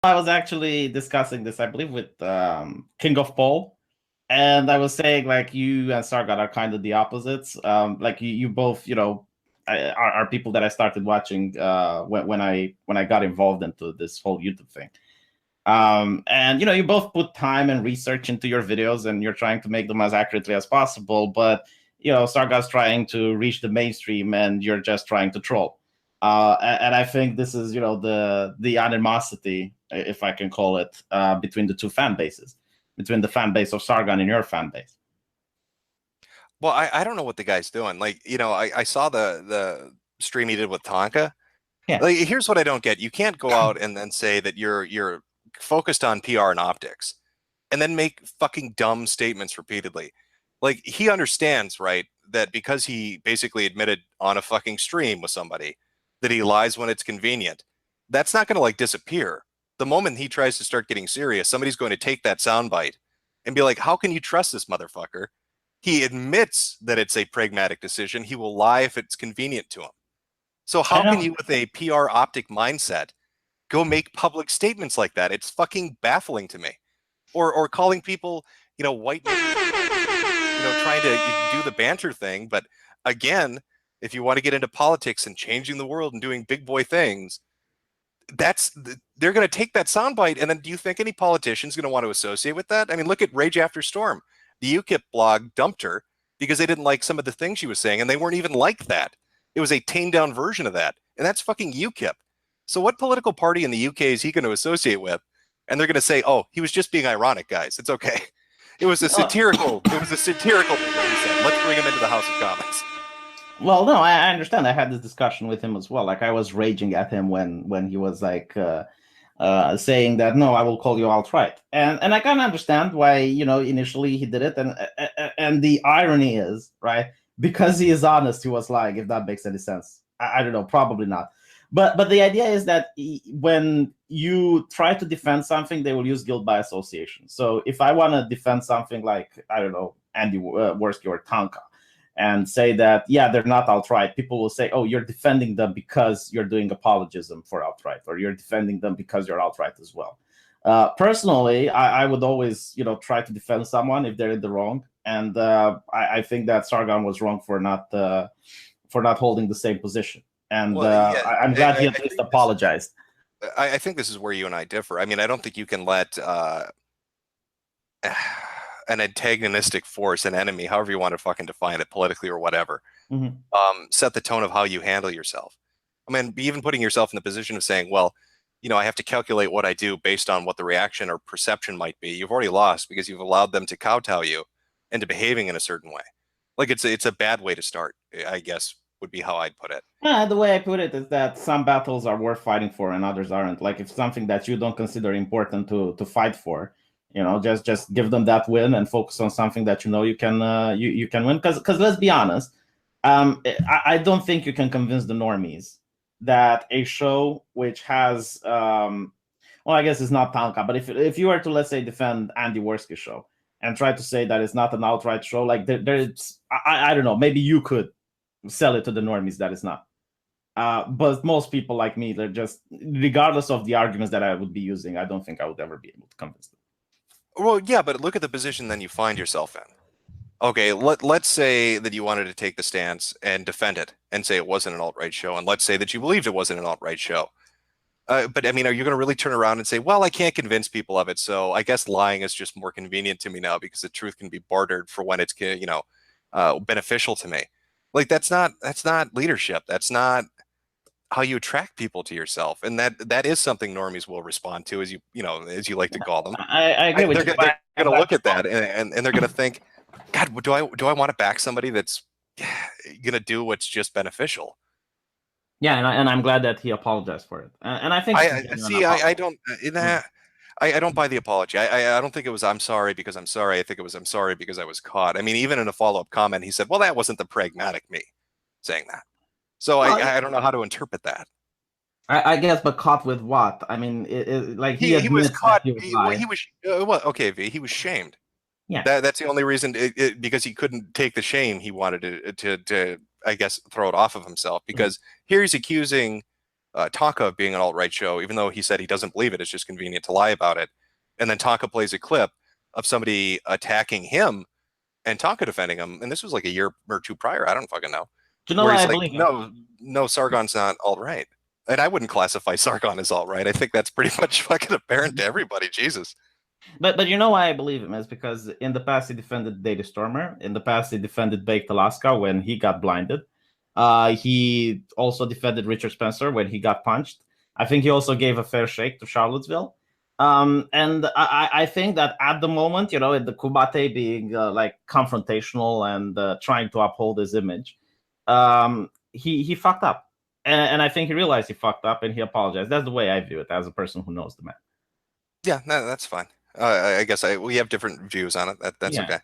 I was actually discussing this, I believe, with King of Paul, and I was saying like you and Sargon are kind of the opposites. Like you both, are people that I started watching when I got involved into this whole YouTube thing. And you both put time and research into your videos, and you're trying to make them as accurately as possible. But Sargon's trying to reach the mainstream, and you're just trying to troll. And I think this is, the animosity, if I can call it, between the two fan bases, between the fan base of Sargon and your fan base. Well, I don't know what the guy's doing. Like, I saw the stream he did with Tonka. Yeah. Like, here's what I don't get. You can't go out and then say that you're focused on PR and optics and then make fucking dumb statements repeatedly. Like, he understands, right, that because he basically admitted on a fucking stream with somebody that he lies when it's convenient, that's not going to like disappear. The moment he tries to start getting serious, somebody's going to take that soundbite and be like, "How can you trust this motherfucker?" He admits that it's a pragmatic decision. He will lie if it's convenient to him. So I how can know. you, with a PR optic mindset, go make public statements like that? It's fucking baffling to me. Or calling people, white trying to do the banter thing. But again, if you want to get into politics and changing the world and doing big boy things, they're going to take that soundbite. And then do you think any politician's going to want to associate with that? I mean, look at Rage After Storm. The UKIP blog dumped her because they didn't like some of the things she was saying, and they weren't even like that. It was a tamed down version of that, and that's fucking UKIP. So what political party in the UK is he going to associate with? And they're going to say, "Oh, he was just being ironic, guys. It's okay." It was a satirical. It was a satirical thing that he said. Let's bring him into the House of Commons. Well, no, I understand. I had this discussion with him as well. Like I was raging at him when he was like saying that no, I will call you alt-right, and I kind of understand why initially he did it, and the irony is right because he is honest, he was lying. If that makes any sense, I don't know, probably not. But the idea is that when you try to defend something, they will use guilt by association. So if I want to defend something like I don't know Andy Worski or Tonka, and say that yeah they're not alt-right, people will say oh you're defending them because you're doing apologism for alt-right, or you're defending them because you're alt-right as well. Personally, I would always try to defend someone if they're in the wrong, and I think that Sargon was wrong for not holding the same position, and Well, yeah, I'm glad he at least apologized. I think this is where you and I differ. I mean, I don't think you can let an antagonistic force, an enemy, however you want to fucking define it politically or whatever, Mm-hmm. set the tone of how you handle yourself. I mean, even putting yourself in the position of saying, well, I have to calculate what I do based on what the reaction or perception might be. You've already lost because you've allowed them to kowtow you into behaving in a certain way. Like it's a bad way to start, I guess, would be how I'd put it. Yeah, the way I put it is that some battles are worth fighting for and others aren't. Like if something that you don't consider important to fight for, just give them that win and focus on something that you can you can win. Because let's be honest, I don't think you can convince the normies that a show which has well, I guess it's not Tanka, but if you were to, let's say, defend Andy Worski's show and try to say that it's not an outright show, like there's I don't know, maybe you could sell it to the normies that it's not. But most people like me, they're just, regardless of the arguments that I would be using, I don't think I would ever be able to convince them. Well, yeah, but look at the position then you find yourself in. Okay, let's say that you wanted to take the stance and defend it and say it wasn't an alt-right show, and let's say that you believed it wasn't an alt-right show. But I mean, are you going to really turn around and say, well, I can't convince people of it, so I guess lying is just more convenient to me now because the truth can be bartered for when it's beneficial to me. Like that's not leadership. That's not how you attract people to yourself, and that is something normies will respond to, as you like to call them. I agree with you. They're going to look at that and they're going to think, God, do I want to back somebody that's going to do what's just beneficial? Yeah, and I'm glad that he apologized for it. And I think I see. I don't buy the apology. I don't think it was I'm sorry because I'm sorry. I think it was I'm sorry because I was caught. I mean, even in a follow-up comment, he said, "Well, that wasn't the pragmatic me saying that." So well, I don't know how to interpret that. I guess, but caught with what? I mean, like he He was admits that caught. he was lying. He was well, okay, V. He was shamed. Yeah. That's the only reason because he couldn't take the shame. He wanted to I guess throw it off of himself Mhm. because here he's accusing Taka being an alt-right show, even though he said he doesn't believe it, it's just convenient to lie about it. And then Taka plays a clip of somebody attacking him and Taka defending him. And this was like a year or two prior. I don't fucking know. Do you know Where why he's I like, believe him? no, Sargon's not alt-right. And I wouldn't classify Sargon as alt-right. I think that's pretty much fucking apparent to everybody. Jesus. But you know why I believe him is because in the past he defended Daily Stormer. In the past he defended Baked Alaska when he got blinded. He also defended Richard Spencer when he got punched. I think he also gave a fair shake to Charlottesville. And I think that at the moment, you know, the Kubate being like confrontational and trying to uphold his image, he fucked up. And I think he realized he fucked up and he apologized. That's the way I view it as a person who knows the man. Yeah, no, that's fine. I guess we have different views on it. That's Yeah. okay.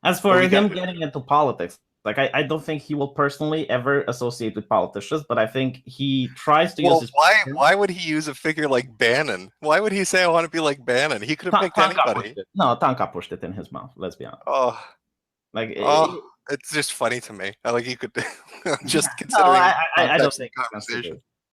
As for him getting into politics, like I don't think he will personally ever associate with politicians, but I think he tries to use his. Why would he use a figure like Bannon? Why would he say I want to be like Bannon? He could have picked anybody. No, Tanka pushed it in his mouth. Let's be honest. Oh, like it's just funny to me. Like you could just considering. No, I don't think conversation.